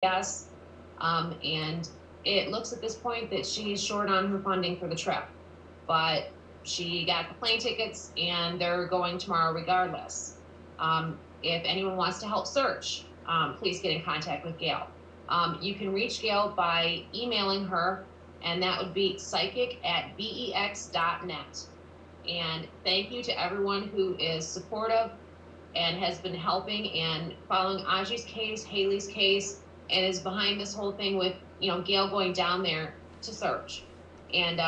gas, and it looks at this point that she's short on her funding for the trip. But she got the plane tickets, and they're going tomorrow regardless. If anyone wants to help search, please get in contact with Gail. You can reach Gail by emailing her, and that would be psychic@bex.net. And thank you to everyone who is supportive and has been helping and following Adji's case, Haleigh's case, and is behind this whole thing with, Gail going down there to search. And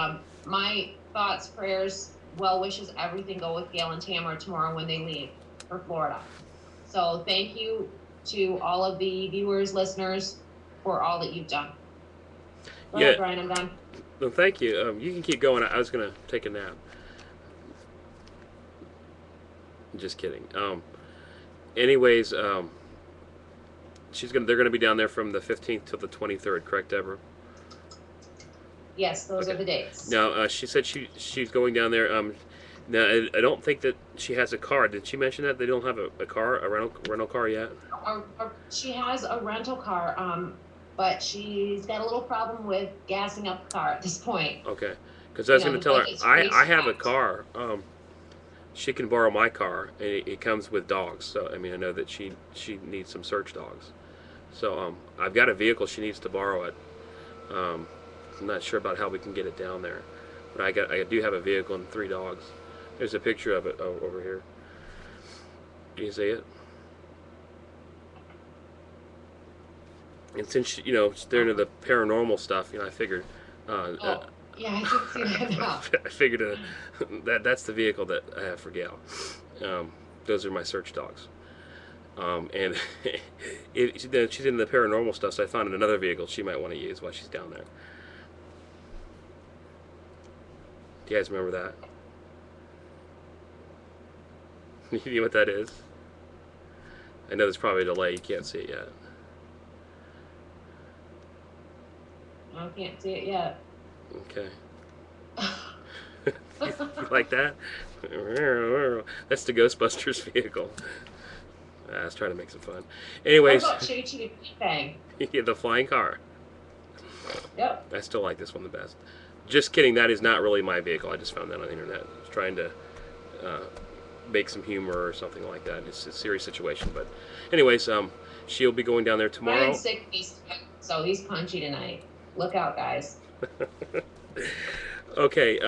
my thoughts, prayers, well wishes, everything go with Gail and Tamara tomorrow when they leave for Florida. So thank you to all of the viewers, listeners, for all that you've done. Go ahead, Brian, I'm done. Well, thank you. You can keep going. I was going to take a nap. Just kidding. Anyways, they're going to be down there from the 15th till the 23rd, correct, Deborah? Yes, those are the dates. Now, she said she's going down there. Now, I don't think that she has a car. Did she mention that they don't have a car, a rental car yet? She has a rental car, but she's got a little problem with gassing up the car at this point. Okay, because I was going to tell her, I have a car. She can borrow my car, and it comes with dogs. So, I mean, I know that she needs some search dogs. So, I've got a vehicle. She needs to borrow it. I'm not sure about how we can get it down there. But I do have a vehicle and 3 dogs. There's a picture of it over here. Do you see it? And since, they're into the paranormal stuff, I figured... yeah, I did see that now. I figured that's the vehicle that I have for Gail. Those are my search dogs. And she's in the paranormal stuff, so I found another vehicle she might want to use while she's down there. Do you guys remember that? You know what that is? I know there's probably a delay. You can't see it yet. I can't see it yet. Okay. You like that? That's the Ghostbusters vehicle. I was trying to make some fun. Anyways. What about Chitty Chitty Bang? Yeah, the flying car. Yep. I still like this one the best. Just kidding, that is not really my vehicle. I just found that on the internet. I was trying to make some humor or something like that. It's a serious situation. But anyways, she'll be going down there tomorrow. Brian's sick, so he's punchy tonight. Look out, guys. Okay,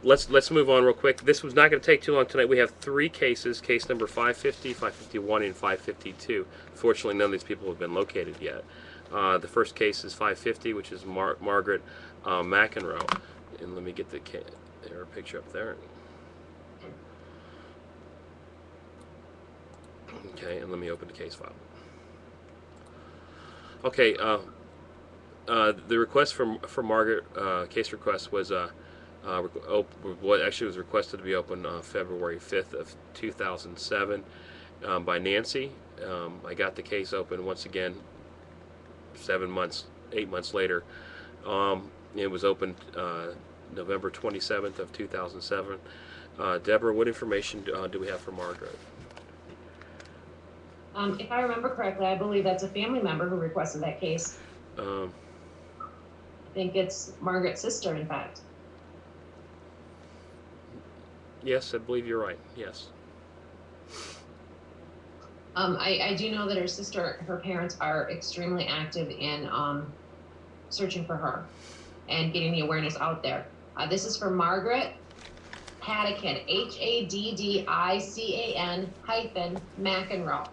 let's move on real quick. This was not going to take too long tonight. We have 3 cases, case number 550, 551, and 552. Fortunately, none of these people have been located yet. The first case is 550, which is Margaret McEnroe. And let me get her picture up there. Okay, and let me open the case file. Okay, the request for Margaret, case request was what actually was requested to be open February 5th of 2007 by Nancy. I got the case open once again 8 months later. It was opened November 27th of 2007. Deborah, what information do we have for Margaret? If I remember correctly, I believe that's a family member who requested that case. I think it's Margaret's sister, in fact. Yes, I believe you're right. Yes. I do know that her parents are extremely active in searching for her and getting the awareness out there. This is for Margaret Haddican, Haddican-McEnroe.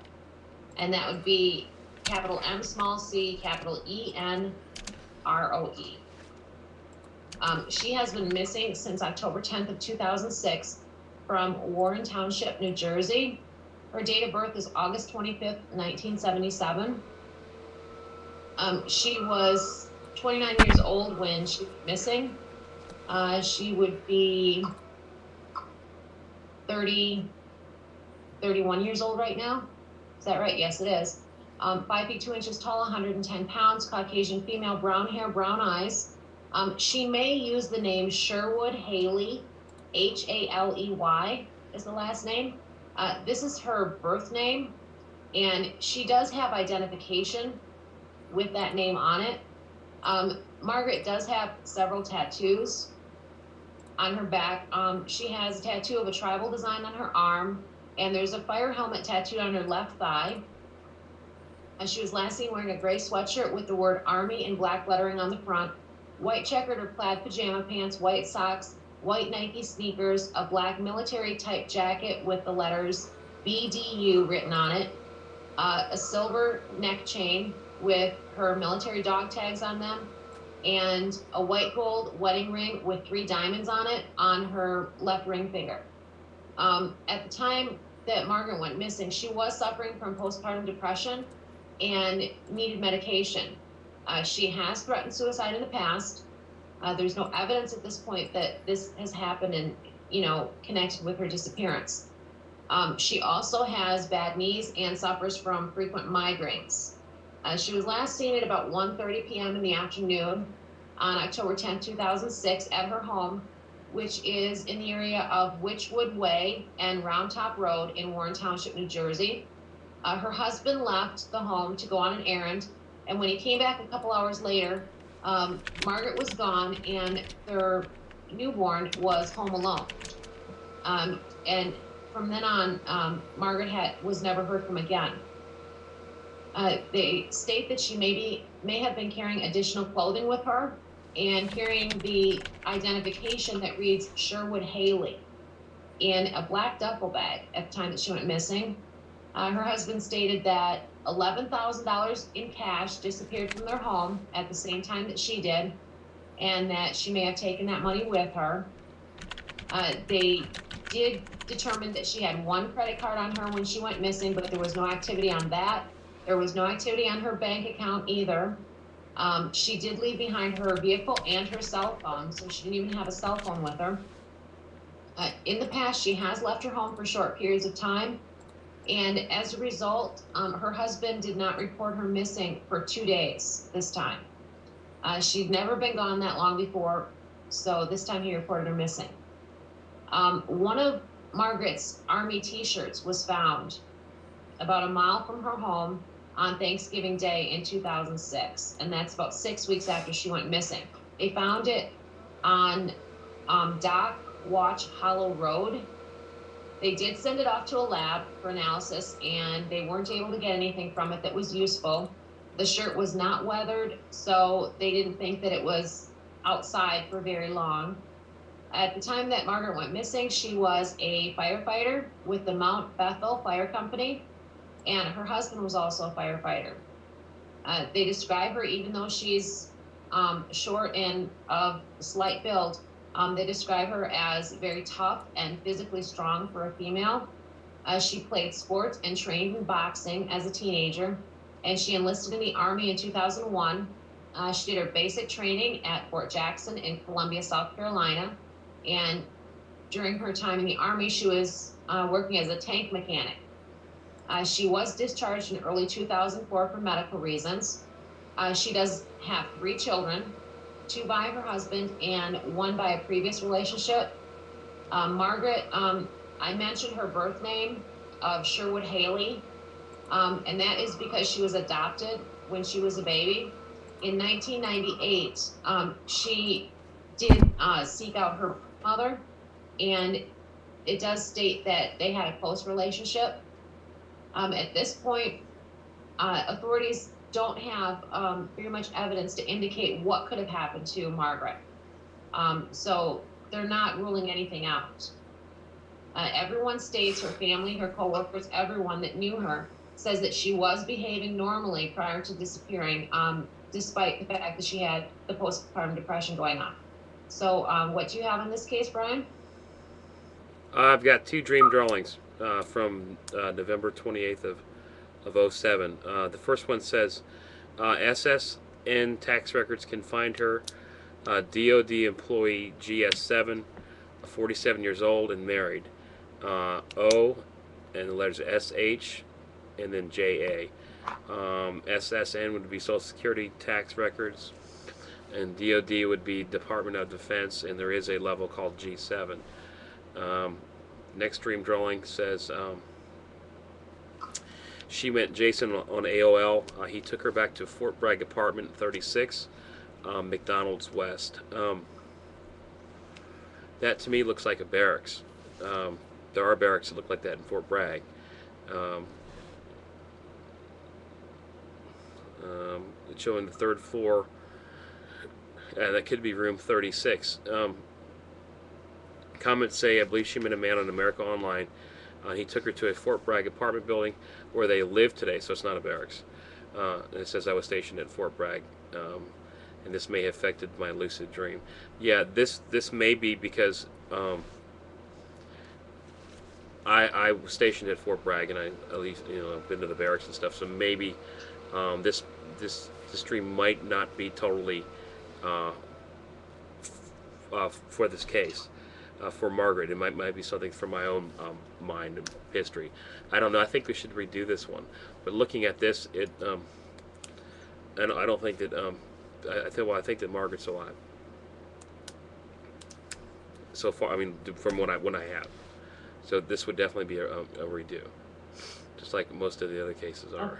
And that would be capital M, small c, capital E-N-R-O-E. She has been missing since October 10th of 2006 from Warren Township, New Jersey. Her date of birth is August 25th, 1977. She was 29 years old when she was missing. She would be 31 years old right now. Is that right? Yes, it is. 5 feet 2 inches tall, 110 pounds, Caucasian female, brown hair, brown eyes. She may use the name Sherwood Haleigh, Haley is the last name. This is her birth name, and she does have identification with that name on it. Margaret does have several tattoos on her back. She has a tattoo of a tribal design on her arm, and there's a fire helmet tattooed on her left thigh. And she was last seen wearing a gray sweatshirt with the word Army in black lettering on the front, white checkered or plaid pajama pants, white socks, white Nike sneakers, a black military type jacket with the letters BDU written on it, a silver neck chain with her military dog tags on them, and a white gold wedding ring with 3 diamonds on it on her left ring finger. At the time that Margaret went missing, she was suffering from postpartum depression and needed medication. She has threatened suicide in the past. There's no evidence at this point that this has happened in, connected with her disappearance. She also has bad knees and suffers from frequent migraines. She was last seen at about 1:30 p.m. in the afternoon on October 10, 2006 at her home, which is in the area of Witchwood Way and Round Top Road in Warren Township, New Jersey. Her husband left the home to go on an errand, and when he came back a couple hours later, Margaret was gone and their newborn was home alone. And from then on, Margaret was never heard from again. They state that she may have been carrying additional clothing with her and carrying the identification that reads Sherwood Haleigh in a black duffel bag at the time that she went missing. Her husband stated that $11,000 in cash disappeared from their home at the same time that she did, and that she may have taken that money with her. They did determine that she had 1 credit card on her when she went missing, but there was no activity on that. There was no activity on her bank account either. She did leave behind her vehicle and her cell phone, so she didn't even have a cell phone with her. In the past, she has left her home for short periods of time, and as a result, her husband did not report her missing for 2 days this time. She'd never been gone that long before, so this time he reported her missing. One of Margaret's Army t-shirts was found about a mile from her home on Thanksgiving Day in 2006, and that's about 6 weeks after she went missing. They found it on Dock Watch Hollow Road. They did send it off to a lab for analysis, and they weren't able to get anything from it that was useful. The shirt was not weathered, so they didn't think that it was outside for very long. At the time that Margaret went missing, she was a firefighter with the Mount Bethel Fire Company, and her husband was also a firefighter. They describe her, even though she's short and of slight build, they describe her as very tough and physically strong for a female. She played sports and trained in boxing as a teenager, and she enlisted in the Army in 2001. She did her basic training at Fort Jackson in Columbia, South Carolina, and during her time in the Army, she was working as a tank mechanic. She was discharged in early 2004 for medical reasons. She does have 3 children, 2 by her husband and 1 by a previous relationship. Margaret, I mentioned her birth name of Sherwood Haleigh, and that is because she was adopted when she was a baby. In 1998, she did seek out her mother, and it does state that they had a close relationship. At this point, authorities don't have very much evidence to indicate what could have happened to Margaret. So they're not ruling anything out. Everyone states, her family, her coworkers, everyone that knew her says that she was behaving normally prior to disappearing, despite the fact that she had the postpartum depression going on. So what do you have in this case, Brian? I've got 2 dream drawings from November 28th of 07. The first one says, SSN tax records can find her, DOD employee GS7, 47 years old and married. O, and the letters SH, and then JA. SSN would be Social Security tax records, and DOD would be Department of Defense, and there is a level called G7. Next dream drawing says, She met Jason on AOL. He took her back to Fort Bragg apartment 36, McDonald's West. That to me looks like a barracks. There are barracks that look like that in Fort Bragg. It's showing the third floor. That could be room 36. Comments say, I believe she met a man on America Online. He took her to a Fort Bragg apartment building where they live today, so it's not a barracks. And it says I was stationed at Fort Bragg, and this may have affected my lucid dream. Yeah, this may be because I was stationed at Fort Bragg, and I at least I've been to the barracks and stuff. So maybe this dream might not be totally for this case. For Margaret, it might be something from my own mind and history. I don't know. I think we should redo this one. But looking at this, and I don't think that I think that Margaret's alive. So far, I mean, from what I have. So this would definitely be a redo, just like most of the other cases are.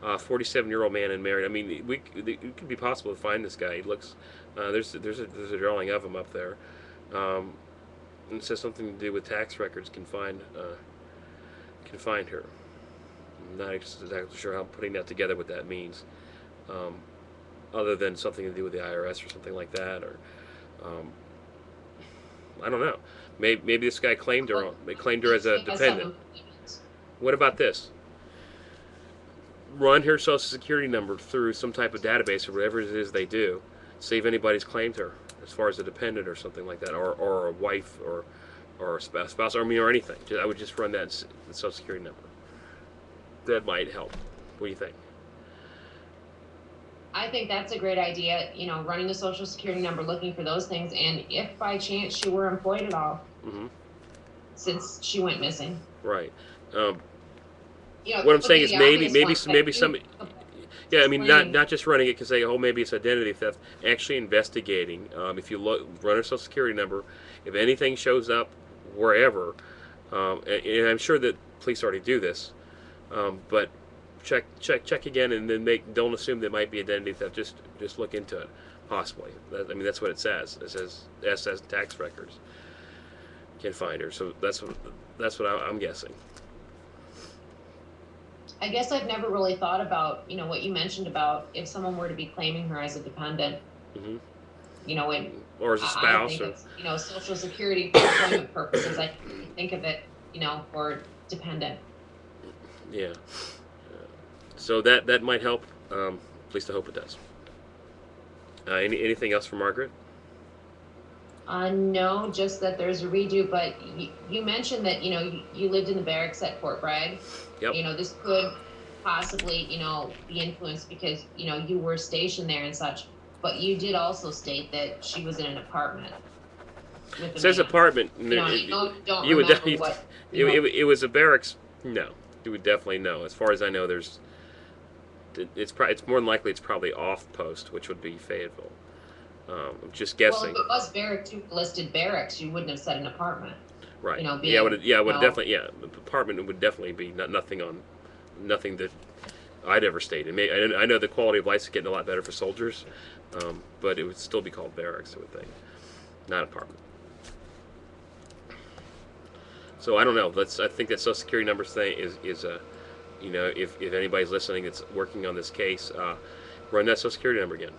47-year-old man and married. I mean, it could be possible to find this guy. He looks. There's a drawing of him up there. And it says something to do with tax records can find her. I'm not exactly sure how I'm putting that together, what that means, other than something to do with the IRS or something like that, or I don't know. Maybe this guy claimed her. They claimed her as a dependent. What about this? Run her social security number through some type of database or whatever it is they do. See if anybody's claimed her as far as a dependent or something like that, or a wife or a spouse, or anything. I would just run that social security number. That might help. What do you think? I think that's a great idea. Running the social security number, looking for those things, and if by chance she were employed at all, since she went missing. Right. What I'm saying is maybe somebody. Yeah, I mean, not just running it because maybe it's identity theft. Actually investigating. If you run a social security number, if anything shows up wherever, and I'm sure that police already do this, but check again, and then don't assume there might be identity theft. Just look into it, possibly. That's what it says. It says tax records. Can't find her, so that's what I'm guessing. I guess I've never really thought about, what you mentioned about if someone were to be claiming her as a dependent, or as a spouse, or Social Security for employment purposes. I think of it, for dependent. Yeah. So that might help. At least I hope it does. Anything else for Margaret? No, just that there's a redo. But you mentioned that you lived in the barracks at Fort Bragg. Yep. This could possibly be influenced because you were stationed there and such. But you did also state that she was in an apartment. With it says man. Apartment. You would definitely. It was a barracks. No, you would definitely know. As far as I know, it's more than likely it's probably off post, which would be Fayetteville. I'm just guessing. Well, if it was barracks, listed barracks, you wouldn't have said an apartment. Right. Definitely. Yeah, the apartment would definitely be nothing that I'd ever stayed in. I know the quality of life's getting a lot better for soldiers, but it would still be called barracks, I would think, not apartment. So I don't know. I think that Social Security number thing is if anybody's listening that's working on this case, run that Social Security number again.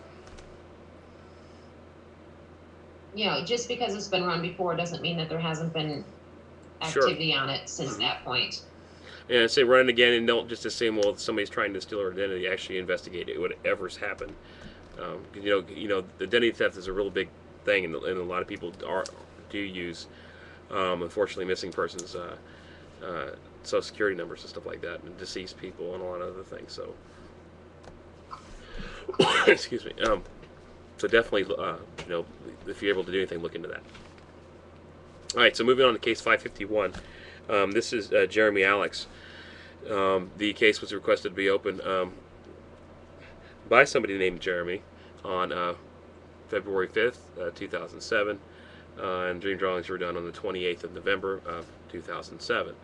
Just because it's been run before doesn't mean that there hasn't been activity on it since that point. Yeah, say run it again, and don't just assume, well, somebody's trying to steal our identity. Actually investigate it, whatever's happened. The identity theft is a real big thing, and a lot of people do use, unfortunately, missing persons' Social Security numbers and stuff like that, and deceased people and a lot of other things. So, excuse me. So definitely, if you're able to do anything, look into that. All right, so moving on to case 551. This is Jeremy Alex. The case was requested to be opened by somebody named Jeremy on February 5th, 2007. And dream drawings were done on the 28th of November of 2007.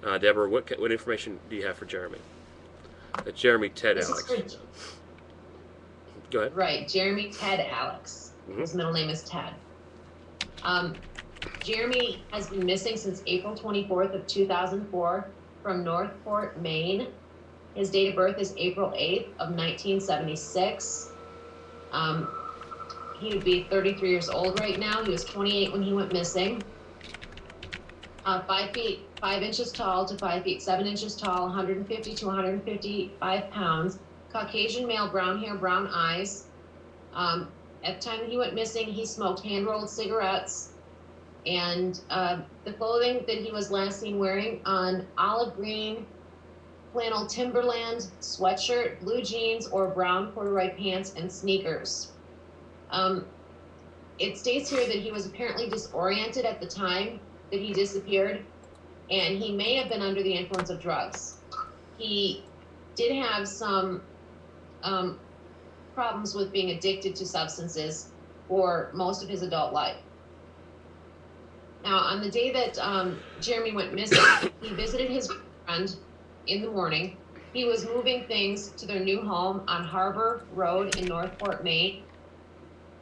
Deborah, what information do you have for Jeremy? Jeremy Ted This Alex. is Go ahead. right, Jeremy Ted Alex. His middle name is Ted. Jeremy has been missing since April 24th of 2004 from Northport, Maine. His date of birth is April 8th of 1976. He would be 33 years old right now. He was 28 when he went missing. 5 feet 5 inches tall to 5 feet 7 inches tall, 150 to 155 pounds. Caucasian male, brown hair, brown eyes. At the time that he went missing, he smoked hand-rolled cigarettes. And the clothing that he was last seen wearing, an olive green flannel Timberland sweatshirt, blue jeans, or brown corduroy pants and sneakers. It states here that he was apparently disoriented at the time that he disappeared, and he may have been under the influence of drugs. He did have some problems with being addicted to substances for most of his adult life. Now, on the day that Jeremy went missing, he visited his friend in the morning. He was moving things to their new home on Harbor Road in Northport, Maine.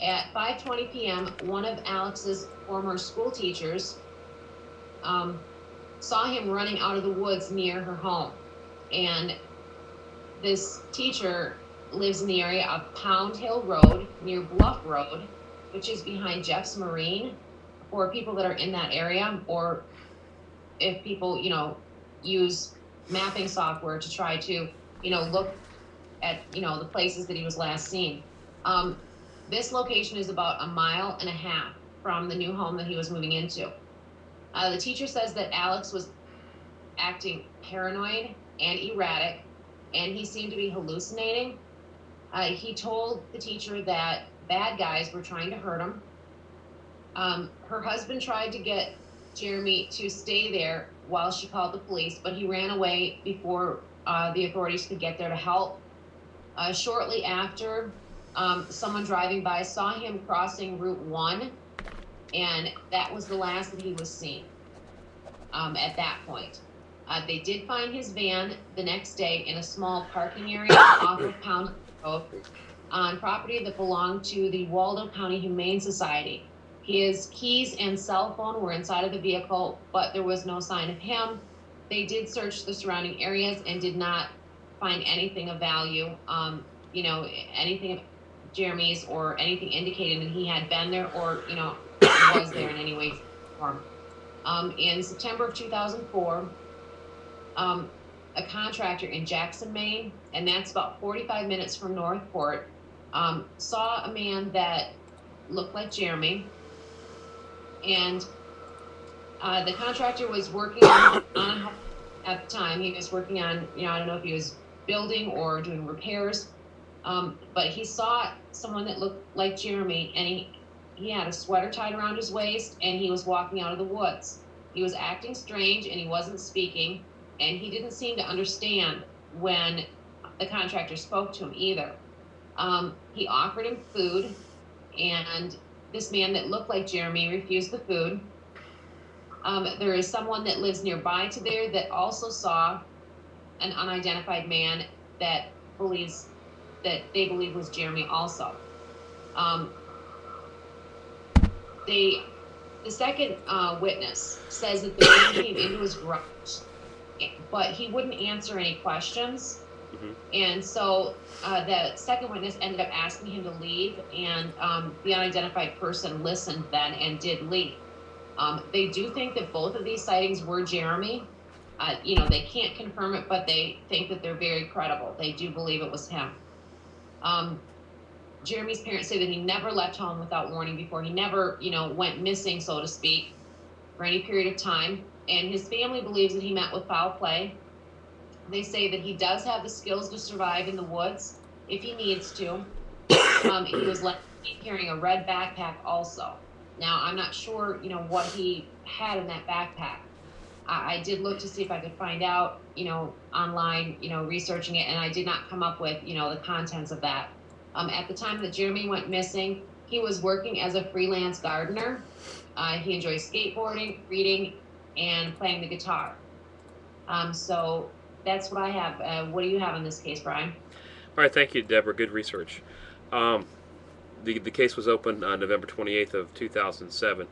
At 5:20 p.m., one of Alex's former school teachers saw him running out of the woods near her home. And this teacher lives in the area of Pound Hill Road near Bluff Road, which is behind Jeff's Marine, for people that are in that area, or if people, use mapping software to try to, look at, the places that he was last seen. This location is about 1.5 miles from the new home that he was moving into. The teacher says that Alex was acting paranoid and erratic, and he seemed to be hallucinating. He told the teacher that bad guys were trying to hurt him. Her husband tried to get Jeremy to stay there while she called the police, but he ran away before the authorities could get there to help. Shortly after, someone driving by saw him crossing Route 1, and that was the last that he was seen at that point. They did find his van the next day in a small parking area off of Pound Road on property that belonged to the Waldo County Humane Society. His keys and cell phone were inside of the vehicle, but there was no sign of him. They did search the surrounding areas and did not find anything of value, anything of Jeremy's or anything indicating that he had been there or, was there in any way or form. In September of 2004, a contractor in Jackson, Maine, and that's about 45 minutes from Northport, saw a man that looked like Jeremy. And the contractor was working on at the time. He was working on, I don't know if he was building or doing repairs, but he saw someone that looked like Jeremy, and he had a sweater tied around his waist, and he was walking out of the woods. He was acting strange, and he wasn't speaking, and he didn't seem to understand when the contractor spoke to him either. He offered him food, and this man that looked like Jeremy refused the food. There is someone that lives nearby to there that also saw an unidentified man that they believe was Jeremy also. The second witness says that the man came into his garage, but he wouldn't answer any questions. And so the second witness ended up asking him to leave, and the unidentified person listened then and did leave. They do think that both of these sightings were Jeremy. They can't confirm it, but they think that they're very credible. They do believe it was him. Jeremy's parents say that he never left home without warning before. He never, went missing, so to speak, for any period of time. And his family believes that he met with foul play. They say that he does have the skills to survive in the woods if he needs to. He was left carrying a red backpack also. Now, I'm not sure, what he had in that backpack. I did look to see if I could find out, online, researching it, and I did not come up with, the contents of that. At the time that Jeremy went missing, he was working as a freelance gardener. He enjoys skateboarding, reading, and playing the guitar. So that's what I have. What do you have in this case, Brian? All right, thank you, Deborah. Good research. Um, the case was opened on November 28th of 2007.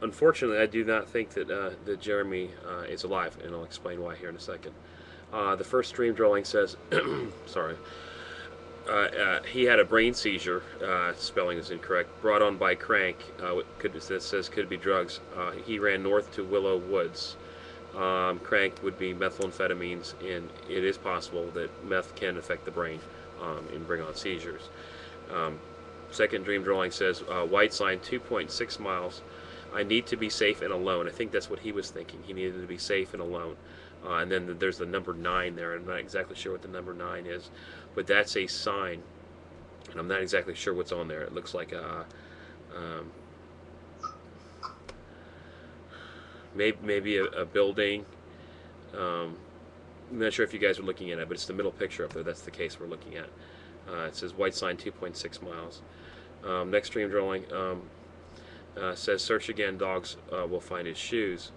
Unfortunately, I do not think that Jeremy is alive, and I'll explain why here in a second. The first dream drawing says, sorry, he had a brain seizure. Spelling is incorrect. Brought on by crank. That says could be drugs. He ran north to Willow Woods. Crank would be methamphetamines, and it is possible that meth can affect the brain and bring on seizures. Second dream drawing says white sign 2.6 miles. I need to be safe and alone. I think that's what he was thinking. He needed to be safe and alone. And then there's the number 9 there. I'm not exactly sure what the number 9 is, but that's a sign, and I'm not exactly sure what's on there. It looks like maybe a building. I'm not sure if you guys are looking at it, but it's the middle picture up there. That's the case we're looking at. It says white sign 2.6 miles. Next dream drawing says search again, dogs will find his shoes.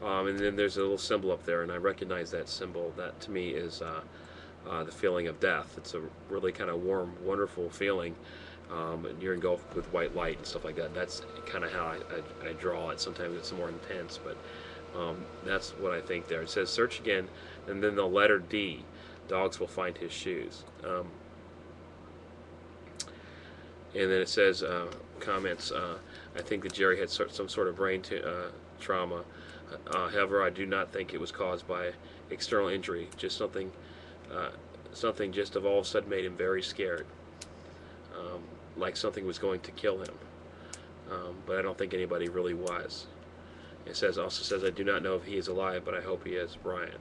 And then there's a little symbol up there, and I recognize that symbol. That to me is the feeling of death. It's a really kind of warm, wonderful feeling. And you're engulfed with white light and stuff like that. That's kind of how I draw it. Sometimes it's more intense, but that's what I think there. It says search again, and then the letter D, dogs will find his shoes. And then it says comments, I think that Jerry had some sort of brain trauma. However, I do not think it was caused by external injury, just something just of all of a sudden made him very scared, like something was going to kill him. But I don't think anybody really was. It also says, I do not know if he is alive, but I hope he is, Brian.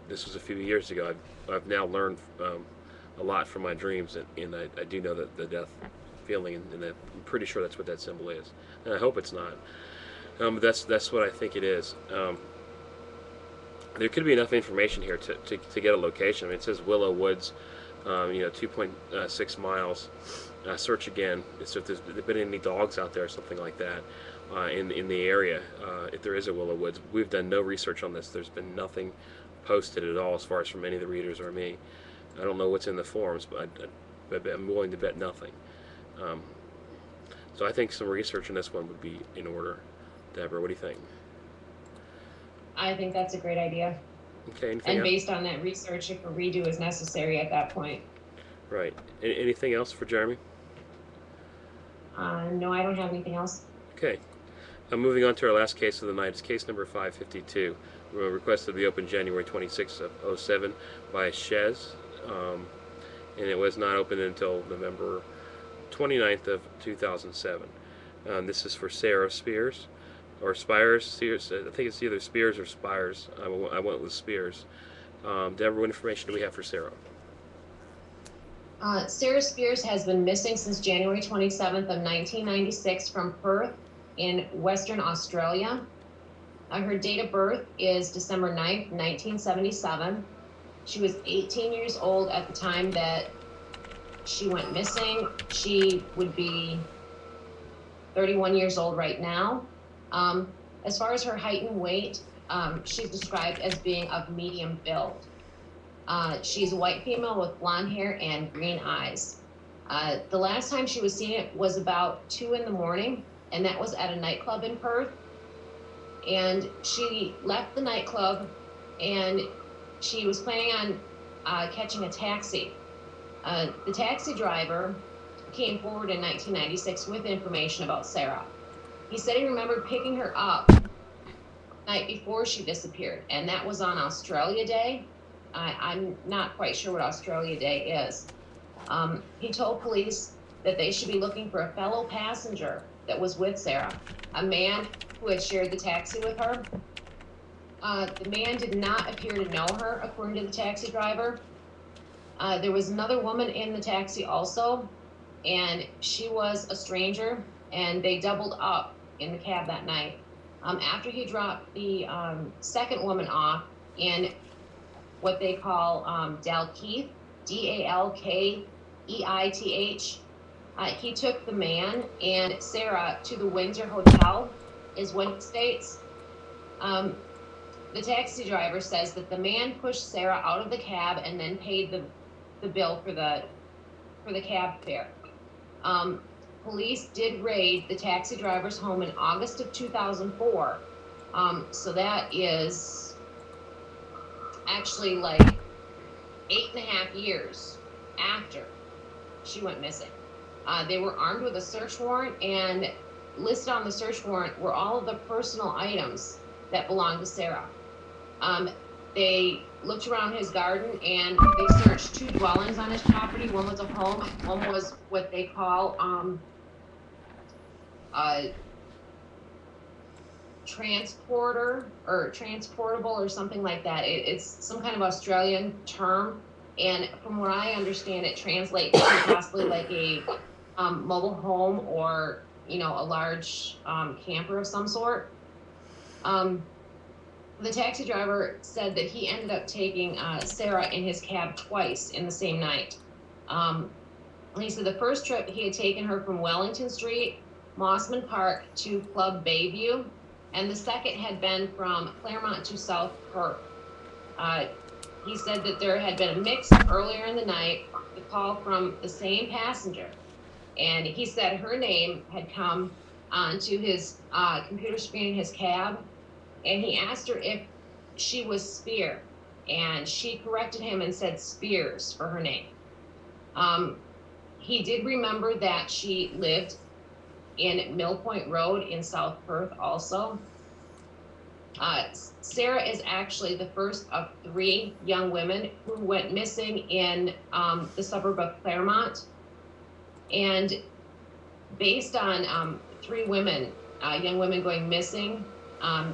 This was a few years ago. I've now learned a lot from my dreams, and I do know that the death feeling, and I'm pretty sure that's what that symbol is. And I hope it's not. But that's what I think it is. There could be enough information here to get a location. I mean, it says Willow Woods, 2.6 miles. Search again. So if there's been any dogs out there or something like that in the area, if there is a Willow Woods, we've done no research on this. There's been nothing posted at all as far as from any of the readers or me. I don't know what's in the forums, but I'm willing to bet nothing. So I think some research on this one would be in order. Deborah, what do you think? I think that's a great idea. Okay. And based on that research, if a redo is necessary at that point. Right. Anything else for Jeremy? No, I don't have anything else. Okay. Moving on to our last case of the night. It's case number 552. Requested to be opened January 26th of 07 by Shez, and it was not opened until November 29th of 2007. This is for Sarah Spiers, or Spiers. I think it's either Spiers or Spiers. I went with Spiers. Deborah, what information do we have for Sarah? Sarah Spiers has been missing since January 27th of 1996 from Perth in Western Australia. Her date of birth is December 9th, 1977. She was 18 years old at the time that she went missing. She would be 31 years old right now. As far as her height and weight, she's described as being of medium build. She's a white female with blonde hair and green eyes. The last time she was seen was about 2 in the morning, and that was at a nightclub in Perth. And she left the nightclub, and she was planning on catching a taxi. The taxi driver came forward in 1996 with information about Sarah. He said he remembered picking her up the night before she disappeared, and that was on Australia Day. I'm not quite sure what Australia Day is. He told police that they should be looking for a fellow passenger that was with Sarah, a man who had shared the taxi with her. The man did not appear to know her, according to the taxi driver. There was another woman in the taxi also, and she was a stranger, and they doubled up in the cab that night. After he dropped the second woman off in what they call Dalkeith, Dalkeith, he took the man and Sarah to the Windsor Hotel, is what it states. the taxi driver says that the man pushed Sarah out of the cab and then paid the bill for the cab fare. Police did raid the taxi driver's home in August of 2004. So that is actually like 8.5 years after she went missing. They were armed with a search warrant, and listed on the search warrant were all of the personal items that belonged to Sarah. They looked around his garden, and they searched 2 dwellings on his property. One was a home, one was what they call transporter or transportable or something like that. It's some kind of Australian term, and from what I understand, it translates to possibly like a mobile home, or a large camper of some sort. The taxi driver said that he ended up taking Sarah in his cab twice in the same night. He said the first trip he had taken her from Wellington Street, Mossman Park to Club Bayview, and the second had been from Claremont to South Perth. He said that there had been a mix-up earlier in the night, the call from the same passenger, and he said her name had come onto his computer screen in his cab, and he asked her if she was Spier, and she corrected him and said Spiers for her name. He did remember that she lived in Mill Point Road in South Perth also. Sarah is actually the first of 3 young women who went missing in the suburb of Claremont. And based on 3 women, young women going missing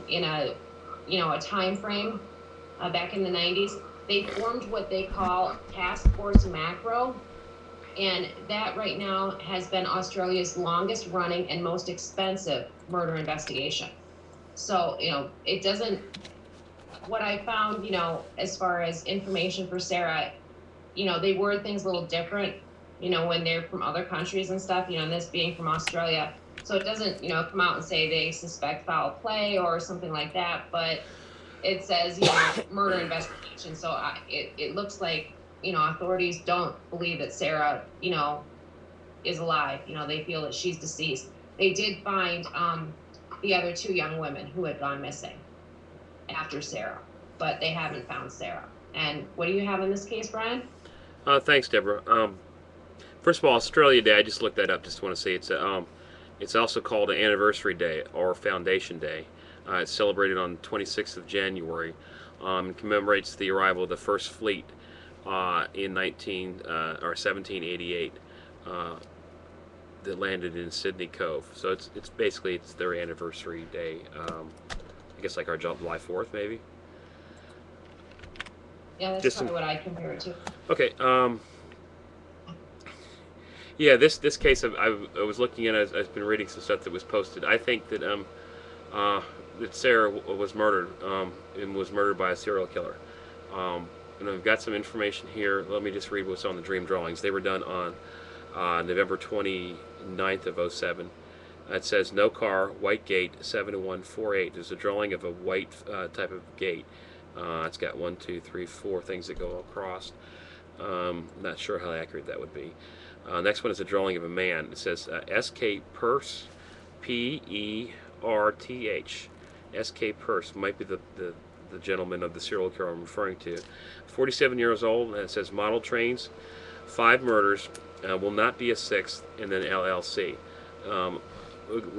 in a time frame back in the 90s, they formed what they call Task Force Macro. And that right now has been Australia's longest running and most expensive murder investigation. So, it doesn't, what I found, as far as information for Sarah, they word things a little different, when they're from other countries and stuff, and this being from Australia. So it doesn't, come out and say they suspect foul play or something like that, but it says, murder investigation. So it looks like, authorities don't believe that Sarah, is alive. They feel that she's deceased. They did find the other 2 young women who had gone missing after Sarah, but they haven't found Sarah. And what do you have in this case, Brian? Thanks, Deborah. First of all, Australia Day, I just looked that up. Just want to say it's also called an Anniversary Day or Foundation Day. It's celebrated on the 26th of January and commemorates the arrival of the First Fleet in 1788 that landed in Sydney Cove. So it's basically their anniversary day. I guess like our July 4th, maybe. Yeah, that's probably what I'd compare it to. Okay. Yeah, this case I was looking at. I've been reading some stuff that was posted. I think that that Sarah was murdered and was murdered by a serial killer. And I've got some information here. Let me just read what's on the dream drawings. They were done on November 29th of 07. It says no car, white gate, 7148. There's a drawing of a white type of gate. It's got 1, 2, 3, 4 things that go across. Not sure how accurate that would be. Next one is a drawing of a man. It says S.K. Perth, P-E-R-T-H. S.K. Perth might be the gentleman of the serial killer I'm referring to. 47 years old, and it says model trains, 5 murders, will not be a 6th, and then LLC.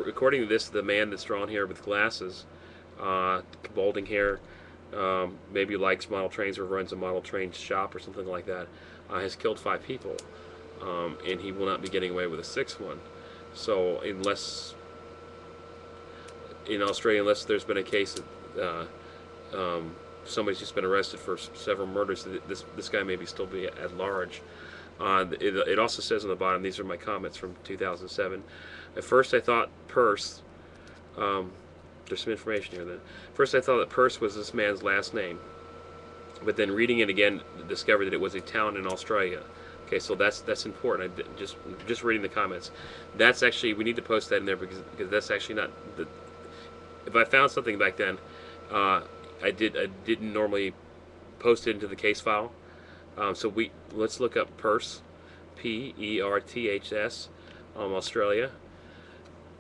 According to this, the man that's drawn here with glasses, balding hair, maybe likes model trains or runs a model train shop or something like that, has killed 5 people, and he will not be getting away with a 6th one. So unless in Australia, unless there's been a case that somebody's just been arrested for several murders, this guy maybe still be at large. It also says on the bottom, these are my comments from 2007. At first I thought Perth, there's some information here then. First I thought that Perth was this man's last name, but then reading it again, discovered that it was a town in Australia. Okay, so that's important. Just reading the comments. That's actually, we need to post that in there because that's actually not the. If I found something back then, I didn't normally post it into the case file. So let's look up Perths, Perths, Australia.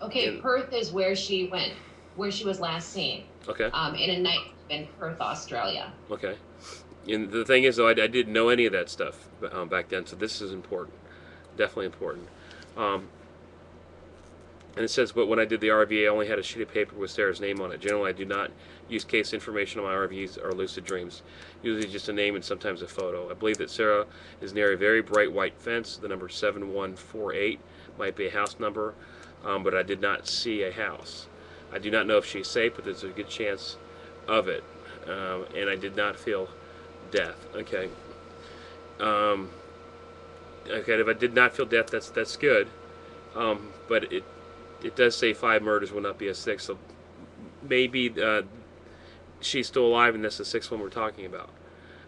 Okay, And, Perth is where she went, where she was last seen. okay. In a night in Perth, Australia. Okay. And the thing is, though, I didn't know any of that stuff back then, so this is important. Definitely important. And it says, but when I did the RV, I only had a sheet of paper with Sarah's name on it. Generally, I do not use case information on my RVs or lucid dreams. Usually just a name and sometimes a photo. I believe that Sarah is near a very bright white fence. The number 7148 might be a house number, but I did not see a house. I do not know if she's safe, but there's a good chance of it. And I did not feel death. Okay. Okay, if I did not feel death, that's good. But it does say 5 murders will not be a 6th, so maybe she's still alive, and that's the 6th one we're talking about.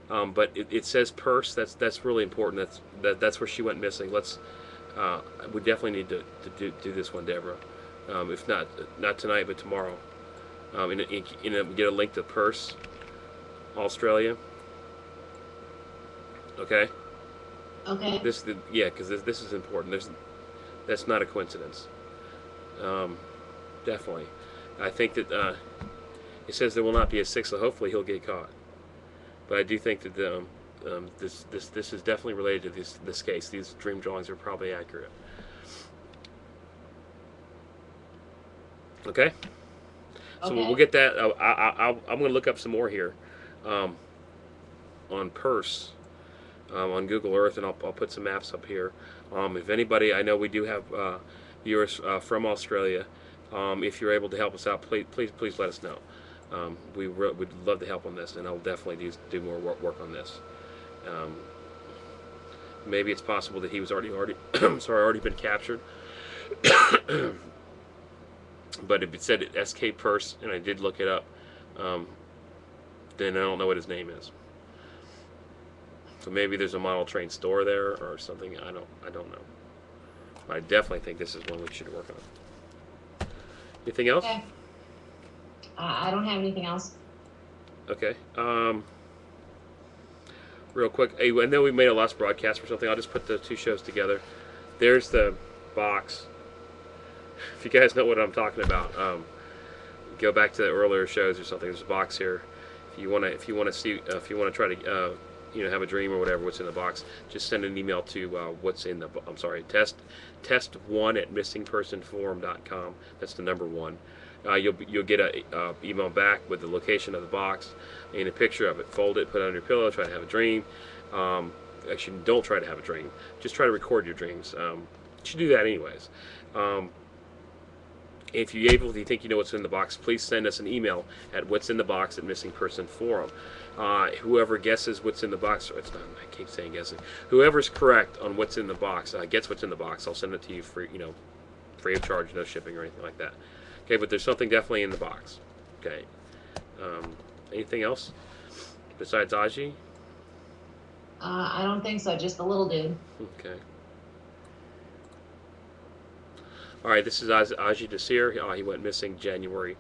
But it says Perths. That's really important. That's where she went missing. We definitely need to do this one, Deborah. If not tonight, but tomorrow. We get a link to Perths, Australia. Okay. Okay. Because this is important. That's not a coincidence. Definitely. I think that it says there will not be a 6th, so hopefully he'll get caught. But I do think that this is definitely related to this case. These dream drawings are probably accurate. Okay. So we'll get that. I'm going to look up some more here on Perths on Google Earth, and I'll put some maps up here. If anybody, I know we do have viewers from Australia. If you're able to help us out, please let us know. We'd love to help on this, and I'll definitely do more work on this. Maybe it's possible that he was already been captured. But if it said SK Perths, and I did look it up, then I don't know what his name is. So maybe there's a model train store there or something. I don't know. But I definitely think this is one we should work on. Anything else? Okay. I don't have anything else. Okay. Real quick, I know we made a last broadcast or something. I'll just put the two shows together. There's the box. If you guys know what I'm talking about, go back to the earlier shows or something. There's a box here. If you want to try to have a dream or whatever, what's in the box, just send an email to test1@missingpersonforum.com. That's the number 1. You'll get a email back with the location of the box and a picture of it. Fold it, put it on your pillow, try to have a dream. Actually, don't try to have a dream. Just try to record your dreams. You should do that anyways. If you think you know what's in the box, please send us an email at what'sinthebox@missingpersonforum. Whoever guesses what's in the box, or it's not, I keep saying guessing. Whoever's correct on what's in the box, gets what's in the box. I'll send it to you free of charge, no shipping or anything like that. Okay, but there's something definitely in the box. Okay. Anything else besides Adji? I don't think so. Just a little dude. Okay. All right, this is Adji Desir. He went missing January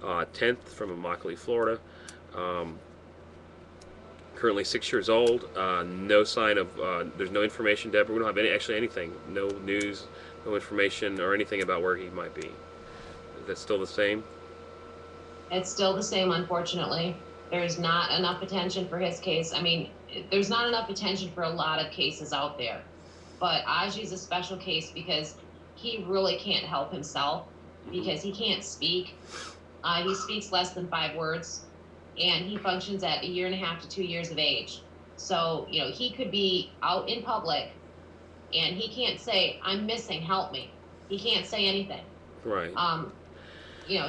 10th from Immokalee, Florida. Currently 6 years old. No sign of, there's no information, Deborah. We don't have anything. No news, no information or anything about where he might be. Is that still the same? It's still the same, unfortunately. There's not enough attention for his case. I mean, there's not enough attention for a lot of cases out there. But Adji's a special case because he really can't help himself, because he can't speak. He speaks less than 5 words, and he functions at 1.5 to 2 years of age. So, he could be out in public, and he can't say, "I'm missing, help me." He can't say anything. Right.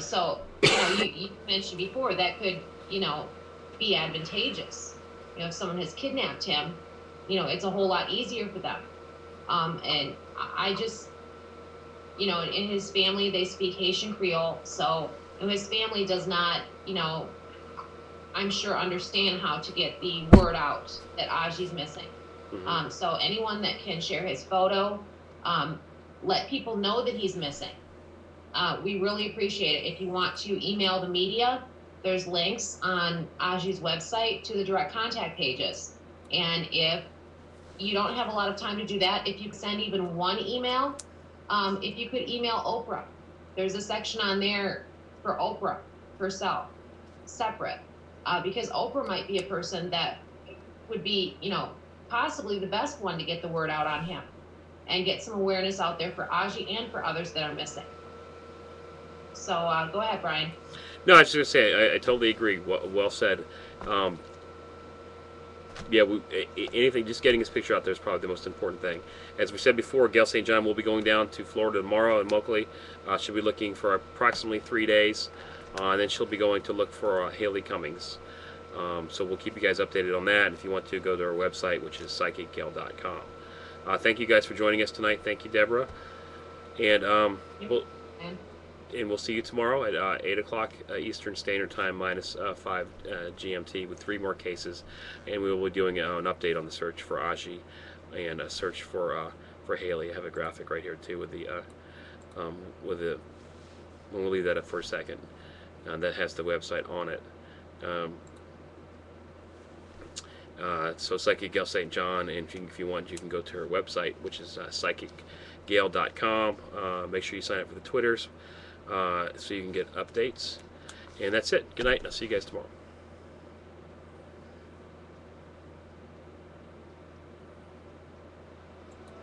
So, you mentioned before that could, be advantageous. If someone has kidnapped him, it's a whole lot easier for them. And I just, in his family, they speak Haitian Creole. So his family does not, I'm sure understand how to get the word out that Adji's missing. Mm-hmm. So anyone that can share his photo, let people know that he's missing. We really appreciate it. If you want to email the media, there's links on Adji's website to the direct contact pages. And if you don't have a lot of time to do that, if you send even one email, if you could email Oprah, there's a section on there for Oprah herself, separate, because Oprah might be a person that would be, possibly the best one to get the word out on him and get some awareness out there for Adji and for others that are missing. So go ahead, Brian. No, I was just going to say, I totally agree. Well said. Yeah, anything, just getting his picture out there is probably the most important thing. As we said before, Gail St. John will be going down to Florida tomorrow in Moakley. She'll be looking for approximately 3 days, and then she'll be going to look for Haleigh Cummings. So we'll keep you guys updated on that. And if you want to, go to our website, which is psychicgail.com. Thank you guys for joining us tonight. Thank you, Deborah. And we'll see you tomorrow at 8 o'clock Eastern Standard Time, minus 5 GMT, with 3 more cases. And we will be doing an update on the search for Adji and a search for Haleigh. I have a graphic right here too with we'll leave that up for a second. That has the website on it. So Psychic Gail St. John, and if you want, you can go to her website, which is psychicgail.com. Make sure you sign up for the Twitters so you can get updates. And that's it. Good night, and I'll see you guys tomorrow.